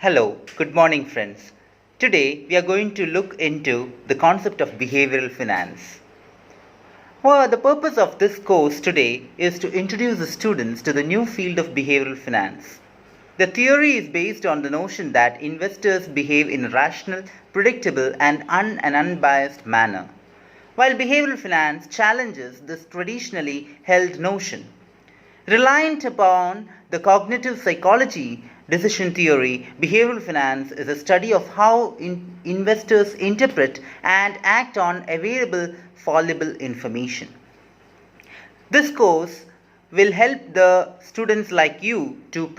Hello, good morning, friends. Today we are going to look into the concept of behavioral finance. Well, the purpose of this course today is to introduce the students to the new field of behavioral finance. The theory is based on the notion that investors behave in a rational, predictable, and unbiased manner, while behavioral finance challenges this traditionally held notion. Reliant upon the cognitive psychology decision theory, behavioral finance is a study of how investors interpret and act on available fallible information. This course will help the students like you to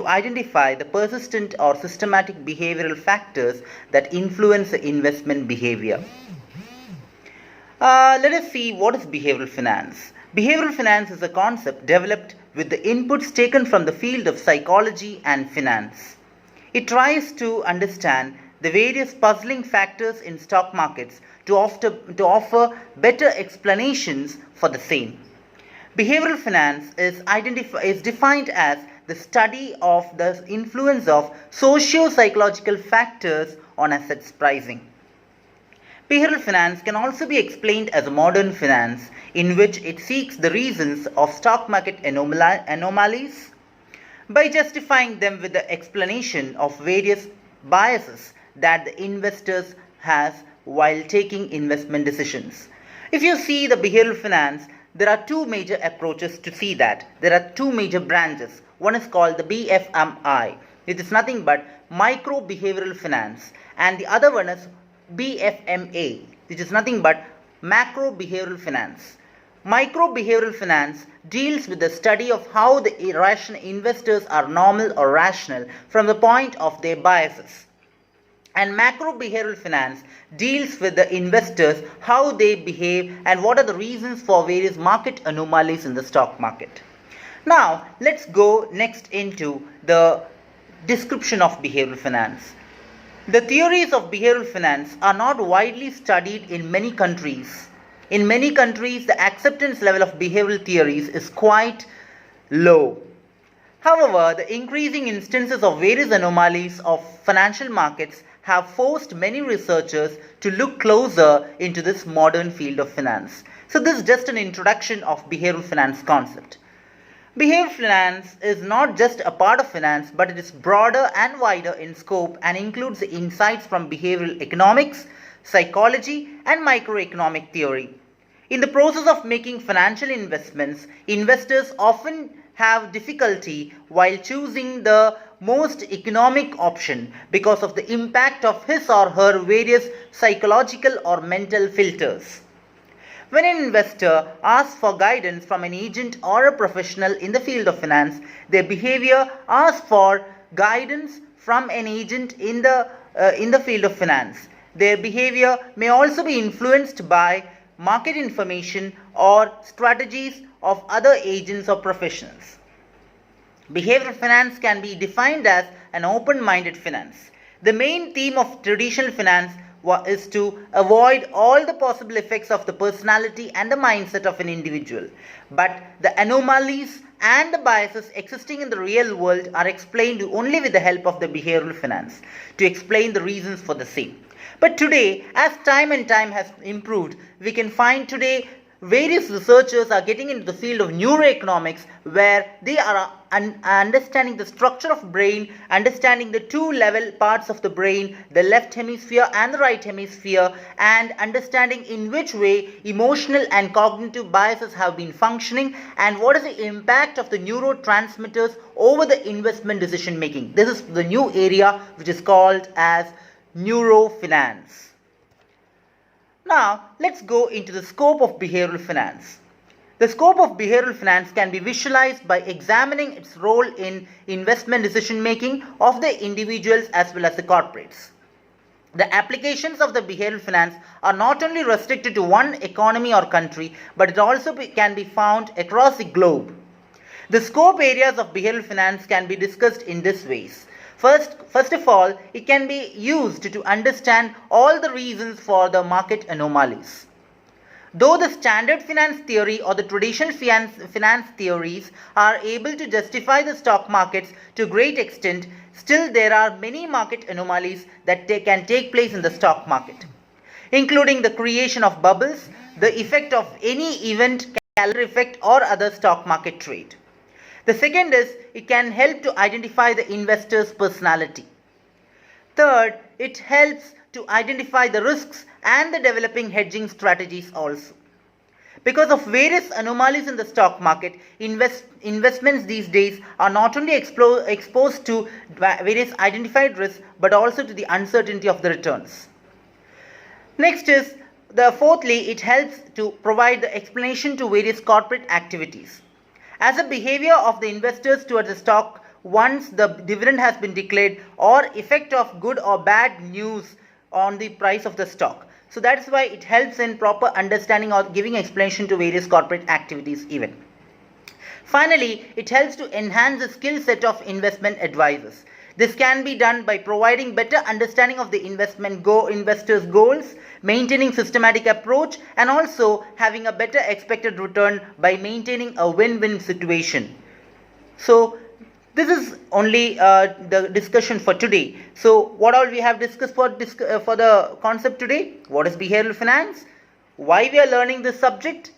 identify the persistent or systematic behavioral factors that influence the investment behavior. Let us see what is behavioral finance. Behavioral finance is a concept developed with the inputs taken from the field of psychology and finance. It tries to understand the various puzzling factors in stock markets to offer better explanations for the same. Behavioral finance is defined as the study of the influence of socio-psychological factors on assets pricing. Behavioral finance can also be explained as a modern finance in which it seeks the reasons of stock market anomalies by justifying them with the explanation of various biases that the investors has while taking investment decisions. If you see the behavioral finance, there are two major approaches to see that. There are two major branches. One is called the BFMI, which is nothing but micro behavioral finance, and the other one is BFMA, which is nothing but macro behavioral finance. Micro behavioral finance deals with the study of how the irrational investors are normal or rational from the point of their biases. And macro behavioral finance deals with the investors, how they behave and what are the reasons for various market anomalies in the stock market. Now, let's go next into the description of behavioral finance. The theories of behavioral finance are not widely studied in many countries. In many countries, the acceptance level of behavioral theories is quite low. However, the increasing instances of various anomalies of financial markets have forced many researchers to look closer into this modern field of finance. So this is just an introduction of behavioral finance concept. Behavioral finance is not just a part of finance, but it is broader and wider in scope and includes the insights from behavioral economics, psychology, and microeconomic theory. In the process of making financial investments, investors often have difficulty while choosing the most economic option because of the impact of his or her various psychological or mental filters. When an investor asks for guidance from an agent or a professional in the field of finance, their behavior asks for guidance from an agent in the field of finance. Their behavior may also be influenced by market information or strategies of other agents or professionals. Behavioral finance can be defined as an open-minded finance. The main theme of traditional finance is to avoid all the possible effects of the personality and the mindset of an individual. But the anomalies and the biases existing in the real world are explained only with the help of the behavioral finance to explain the reasons for the same. But today, as time has improved, we can find today various researchers are getting into the field of neuroeconomics where they are understanding the structure of brain, understanding the two level parts of the brain, the left hemisphere and the right hemisphere, and understanding in which way emotional and cognitive biases have been functioning and what is the impact of the neurotransmitters over the investment decision making. This is the new area which is called as neurofinance. Now, let's go into the scope of behavioral finance. The scope of behavioral finance can be visualized by examining its role in investment decision making of the individuals as well as the corporates. The applications of the behavioral finance are not only restricted to one economy or country, but it also can be found across the globe. The scope areas of behavioral finance can be discussed in this ways. First of all, it can be used to understand all the reasons for the market anomalies. Though the standard finance theory or the traditional finance theories are able to justify the stock markets to a great extent, still there are many market anomalies that can take place in the stock market, including the creation of bubbles, the effect of any event, calendar effect or other stock market trade. The second is it can help to identify the investor's personality. Third, it helps to identify the risks and the developing hedging strategies also. Because of various anomalies in the stock market, investments these days are not only exposed to various identified risks but also to the uncertainty of the returns. Next is fourthly, it helps to provide the explanation to various corporate activities. As a behavior of the investors towards the stock once the dividend has been declared, or effect of good or bad news on the price of the stock. So that's why it helps in proper understanding or giving explanation to various corporate activities even. Finally, it helps to enhance the skill set of investment advisors. This can be done by providing better understanding of the investors' goals, maintaining systematic approach, and also having a better expected return by maintaining a win-win situation. So this is only the discussion for today. So what all we have discussed for the concept today? What is behavioral finance? Why we are learning this subject?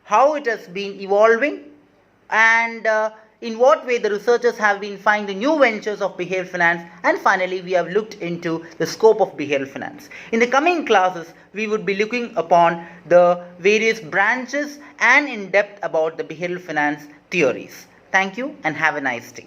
How it has been evolving? And in what way the researchers have been finding new ventures of behavioral finance, and finally we have looked into the scope of behavioral finance. In the coming classes, we would be looking upon the various branches and in depth about the behavioral finance theories. Thank you and have a nice day.